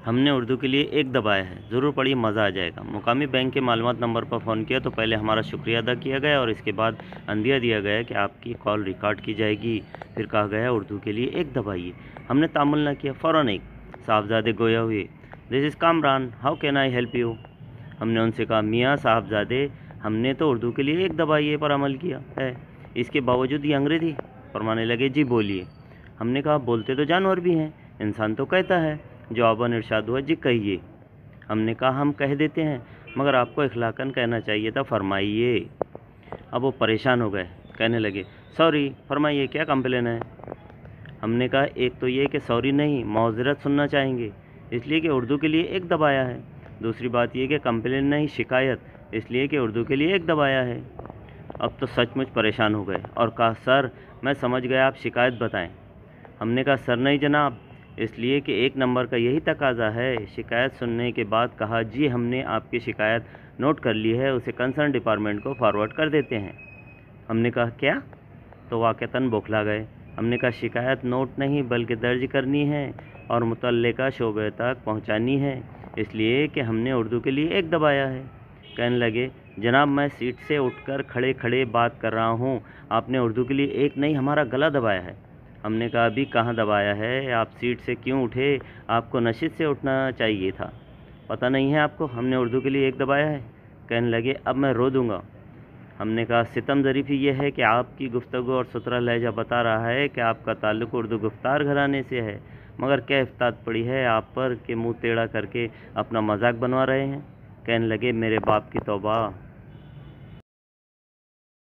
हमने उर्दू के लिए एक दबाया है, ज़रूर पढ़िए, मज़ा आ जाएगा। मुकामी बैंक के मालूमात नंबर पर फ़ोन किया तो पहले हमारा शुक्रिया अदा किया गया और इसके बाद अंदिया दिया गया कि आपकी कॉल रिकॉर्ड की जाएगी। फिर कहा गया उर्दू के लिए एक दबाइए। हमने तामुल न किया, फ़ौरन एक। साहबजादे गोया हुए, this is Kamran, how can I help you. हमने उनसे कहा, मियाँ साहबजादे, हमने तो उर्दू के लिए एक दबाइए पर अमल किया है, इसके बावजूद ये अंग्रेज़ी फरमाने लगे। जी बोलिए। हमने कहा, बोलते तो जानवर भी हैं, इंसान तो कहता है। जवाबन इरशाद हुआ, जी कहिए। हमने कहा, हम कह देते हैं, मगर आपको इखलाकन कहना चाहिए था, फरमाइए। अब वो परेशान हो गए, कहने लगे, सॉरी, फरमाइए क्या कंप्लेन है। हमने कहा, एक तो ये कि सॉरी नहीं, मौज़रत सुनना चाहेंगे, इसलिए कि उर्दू के लिए एक दबाया है। दूसरी बात ये कि कंप्लेन नहीं, शिकायत, इसलिए कि उर्दू के लिए एक दबाया है। अब तो सचमुच परेशान हो गए और कहा, सर मैं समझ गया, आप शिकायत बताएं। हमने कहा, सर नहीं जनाब, इसलिए कि एक नंबर का यही तकाजा है। शिकायत सुनने के बाद कहा, जी हमने आपकी शिकायत नोट कर ली है, उसे कंसर्न डिपार्टमेंट को फॉरवर्ड कर देते हैं। हमने कहा, क्या? तो वाक़तन बौखला गए। हमने कहा, शिकायत नोट नहीं बल्कि दर्ज करनी है और मुतल्लिका शोबे तक पहुंचानी है, इसलिए कि हमने उर्दू के लिए एक दबाया है। कहने लगे, जनाब मैं सीट से उठकर खड़े खड़े बात कर रहा हूँ, आपने उर्दू के लिए एक नहीं हमारा गला दबाया है। हमने कहा, अभी कहाँ दबाया है, आप सीट से क्यों उठे, आपको नशीद से उठना चाहिए था। पता नहीं है आपको, हमने उर्दू के लिए एक दबाया है। कहने लगे, अब मैं रो दूँगा। हमने कहा, सितम ज़रीफ़ी ये है कि आपकी गुफ्तगू और सुथरा लहजा बता रहा है कि आपका ताल्लुक़ उर्दू गुफ्तार घराने से है, मगर क्या इफ्तात पड़ी है आप पर कि मुँह टेढ़ा करके अपना मजाक बनवा रहे हैं। कहने लगे, मेरे बाप की तौबा।